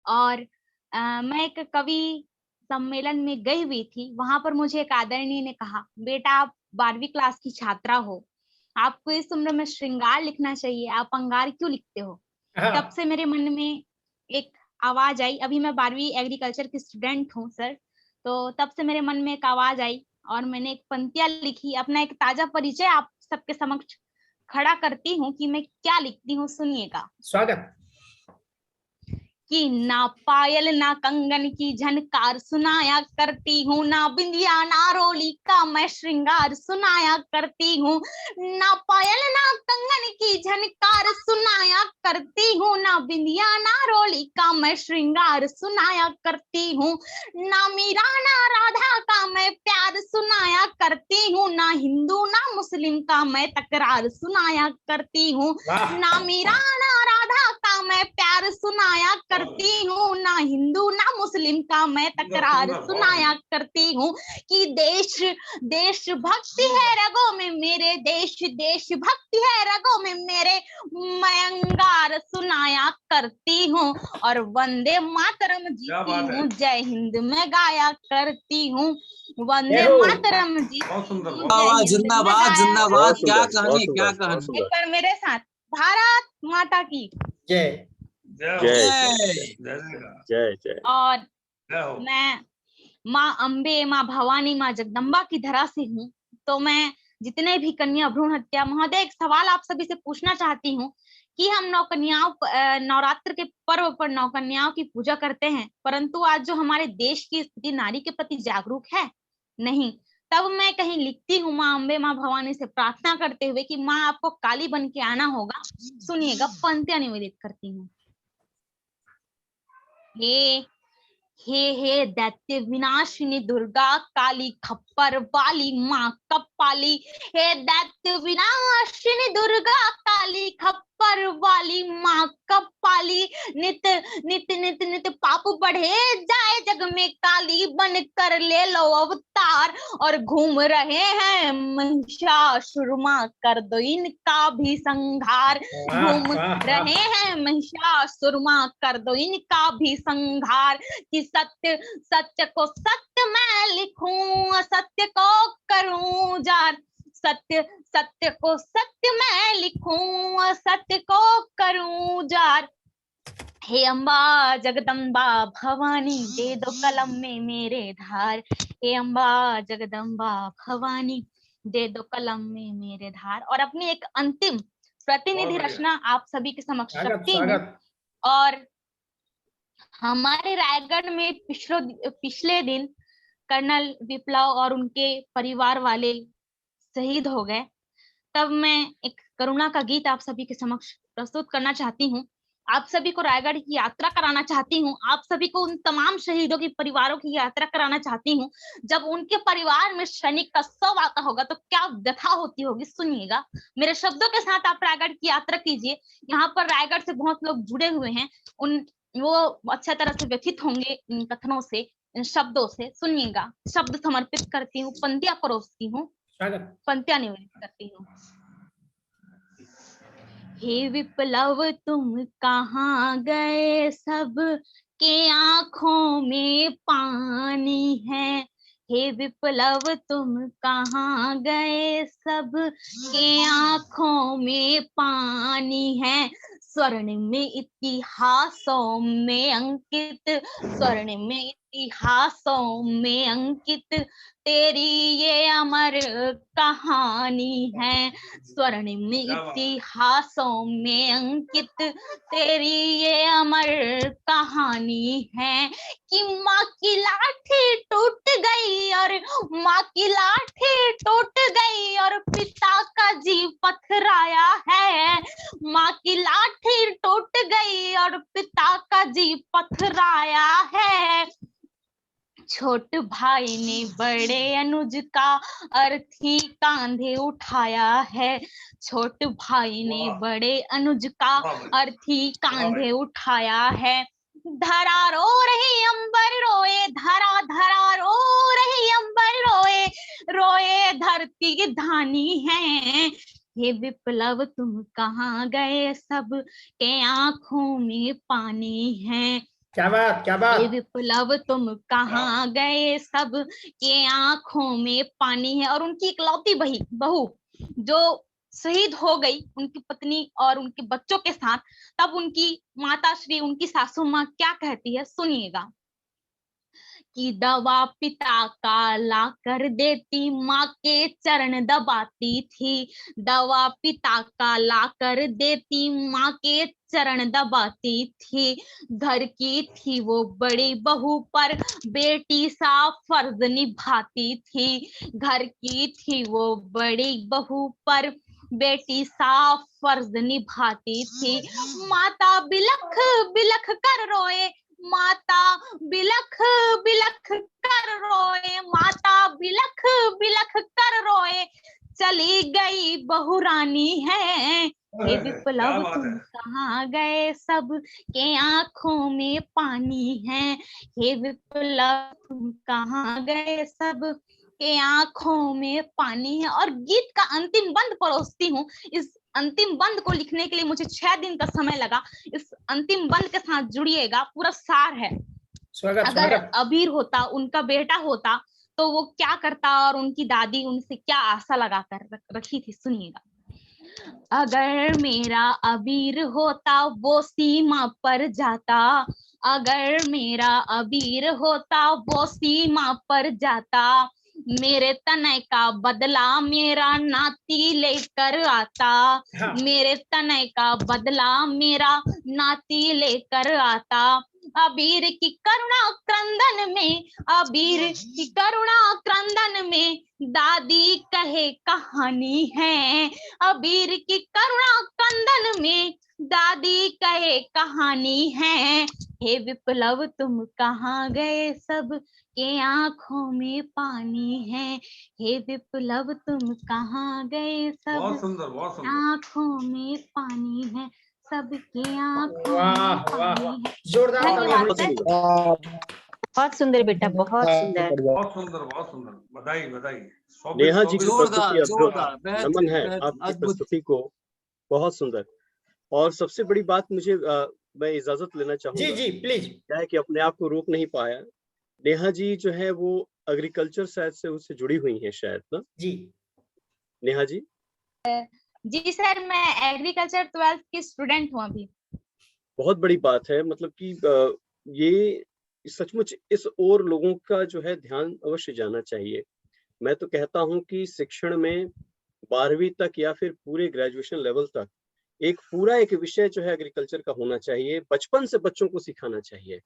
और मैं एक कवि सम्मेलन में गई हुई थी। वहाँ पर मुझे एक आदरणीय ने कहा, "बेटा आप 12वीं क्लास की छात्रा हो, आपको इस उम्र में श्रृंगार लिखना चाहिए, आप अंगार क्यों लिखते हो?" तब हाँ, से मेरे मन में एक आवाज़ आई, अभी मैं 12वीं एग्रीकल्चर की स्टूडेंट हूँ सर, तो तब से मेरे मन में एक आवाज़ आई और मैंने एक पंक्तियाँ लिखी, अपना एक ताज़ा परिचय आप सबके समक्ष खड़ा करती हूँ कि मैं क्या लिखती हूँ, सुनिएगा। स्वागत। कि ना पायल ना कंगन की झनकार सुनाया करती हूँ, ना बिंदिया ना रोली का मैं श्रृंगार सुनाया करती हूँ, ना पायल ना कंगन की झनकार सुनाया करती हूँ, ना बिंदिया ना रोली का मैं श्रृंगार सुनाया करती हूँ, ना मीरा ना राधा का मैं प्यार सुनाया करती हूँ, ना हिंदू ना मुस्लिम का मैं तकरार सुनाया करती हूँ, वाह, ना मीरा ना राधा का मैं प्यार सुनाया करती हूँ, ना हिंदू ना मुस्लिम का मैं तकरार सुनाया करती हूँ, कि देश देशभक्ति है रगों में मेरे, देशभक्ति है रगों में मेरे, मैं अंगार सुनाया करती हूँ और वंदे मातरम जीती हूँ, जय हिंद मैं गाया करती हूँ, जय वंदे हो। मातरम जीती हूँ, जय वाह, हिंद मैं जिंदाबाद गाया जिंदाबाद, बहुत करती क्या सुंदर, हूँ। बहुत कहने क्या सुंदर, बहुत कहने। एक सुंदर। बार मेरे साथ, भारत माता की जय। जय जय जय। जय जय। और मैं माँ अम्बे, माँ भवानी, माँ जगदम्बा की धरा से हूँ, तो मैं जितने भी कन्या भ्रूण हत्या, महोदय एक सवाल आप सभी से पूछना चाहती हूँ कि हम नवरात्र के पर्व पर नौकन्याओं की पूजा करते हैं, परंतु आज जो हमारे देश की स्थिति नारी के प्रति जागरूक है, नहीं। तब मैं कहीं लिखती हूँ माँ अम्बे, माँ भवानी से प्रार्थना करते हुए कि माँ आपको काली बन के आना होगा। सुनिएगा, पंक्तियां निवेदित करती हूँ। हे हे दैत्य विनाशिनी दुर्गा काली खप्पर वाली माँ कपाली, हे दैत्य विनाशिनी दुर्गा काली खप्पर वाली माँ कपाली, नित नित नित नित पाप बढ़े जाए जग में काली बन कर ले लो अवतार, और घूम रहे हैं महिषासुर माँ कर दो इनका भी संहार, वाह, घूम वाह, वाह। रहे हैं महिषासुर माँ कर दो इनका भी संहार, कि सत्य सत्य को सत्य मैं लिखूं, सत्य को करूं जार, सत्य सत्य को सत्य मैं लिखूं, सत्य को करूं जार, हे अम्बा जगदम्बा भवानी दे दो कलम में मेरे धार, हे अम्बा जगदम्बा भवानी दे दो कलम में मेरे धार। और अपनी एक अंतिम प्रतिनिधि रचना आप सभी के समक्ष स्वागत, रखती हूँ। स्वागत। और हमारे रायगढ़ में पिछले दिन कर्नल विप्लव और उनके परिवार वाले शहीद हो गए। तब मैं एक करुणा का गीत आप सभी के समक्ष प्रस्तुत करना चाहती हूँ। आप सभी को रायगढ़ की यात्रा कराना चाहती हूँ। आप सभी को उन तमाम शहीदों की परिवारों की यात्रा कराना चाहती हूँ। जब उनके परिवार में सैनिक का शव आता होगा तो क्या व्यथा होती होगी, सुनिएगा। मेरे शब्दों के साथ आप रायगढ़ की यात्रा कीजिए। यहाँ पर रायगढ़ से बहुत लोग जुड़े हुए हैं, वो अच्छा तरह से व्यथित होंगे इन कथनों से, इन शब्दों से। सुनिएगा, शब्द समर्पित करती हूँ, पंक्तियां परोसती हूँ, स्वागत। पंक्तियां निवेदित करती हूँ। हे विप्लव तुम कहाँ गए, सब के आंखों में पानी है, हे विप्लव तुम कहाँ गए, सब के आंखों में पानी है, स्वर्णिम इतिहासों में अंकित, स्वर्णिम इतिहासों में अंकित तेरी ये अमर कहानी है, स्वर्णिम इतिहासों में अंकित तेरी ये अमर कहानी है, कि माँ की लाठी टूट गई और माँ की लाठी टूट गई और पिता का जी पथराया है, माँ की लाठी टूट गई और पिता का जी पथराया है, छोट भाई ने बड़े अनुज का अर्थी कांधे उठाया है, छोट भाई ने बड़े अनुज का अर्थी कांधे उठाया है, धरा रो रही अंबर रोए, धरा धरा रो रही अंबर रोए, रोए धरती धानी है, हे विप्लव तुम कहाँ गए, सब के आंखों में पानी है, क्या बात, क्या हे बात। विप्लव तुम कहाँ गए, सब के आंखों में पानी है। और उनकी इकलौती बहू जो शहीद हो गई उनकी पत्नी और उनके बच्चों के साथ, तब उनकी माता श्री, उनकी सासू माँ क्या कहती है, सुनिएगा। कि दवा पिता का ला कर देती, माँ के चरण दबाती थी। दवा पिता का ला कर देती, माँ के चरण दबाती थी। घर की थी वो बड़ी बहू, पर बेटी सा फर्ज निभाती थी। घर की थी वो बड़ी बहू, पर बेटी सा फर्ज निभाती थी। माता बिलख बिलख कर रोए, माता बिलख बिलख कर रोए, माता बिलख बिलख कर रोए, चली गई बहू रानी है। हे विप्लव तुम कहाँ गए, सब के आंखों में पानी है। हे विप्लव तुम कहाँ गए, सब के आंखों में पानी है। और गीत का अंतिम बंद परोसती हूँ। इस अंतिम बंद को लिखने के लिए मुझे 6 दिन का समय लगा। इस अंतिम बंद के साथ जुड़िएगा, पूरा सार है। स्वागत, अगर स्वागत। अबीर होता, उनका बेटा होता, तो वो क्या करता और उनकी दादी उनसे क्या आशा लगा कर रखी थी, सुनिएगा। अगर मेरा अबीर होता, वो सीमा पर जाता। अगर मेरा अबीर होता, वो सीमा पर जाता। मेरे तनय का बदला मेरा नाती लेकर आता। हाँ। मेरे तनय का बदला मेरा नाती लेकर आता। अबीर की करुणा क्रंदन में, अबीर की करुणा क्रंदन में, दादी कहे कहानी है। अबीर की करुणा क्रंदन में, दादी कहे कहानी है। हे विप्लव तुम कहाँ गए, सब के आंखों में पानी है। हे विप्लव तुम कहाँ गए, सब बहुत सुंदर, बहुत सुंदर। आंखों में पानी है, सबके आंखों में वाह वाह वाह, पानी है। जोरदार तालियां धन्यवाद दीजिए। सर। बहुत सुंदर बेटा, बहुत सुंदर। बहुत सुंदर, बहुत सुंदर। बधाई, बधाई। नेहा जी की जोरदार, प्रस्तुति जोरदार, नमन है आपकी प्रस्तुति को, बहुत सुंदर। और सबसे बड़ी बात मुझे मैं इजाजत लेना जी चाहूंगा। जी प्लीज। क्या है कि अपने आप को रोक नहीं पाया। नेहा जी जो है वो एग्रीकल्चर शायद से उससे जुड़ी हुई है शायद ना जी। नेहा जी? जी सर, मैं एग्रीकल्चर 12th की स्टूडेंट हूँ अभी। बहुत बड़ी बात है, मतलब कि ये सचमुच इस ओर लोगों का जो है ध्यान अवश्य जाना चाहिए। मैं तो कहता हूं कि शिक्षण में 12वीं तक या फिर पूरे ग्रेजुएशन लेवल तक एक पूरा एक विषय जो है एग्रीकल्चर का होना चाहिए। बचपन से बच्चों को सिखाना चाहिए।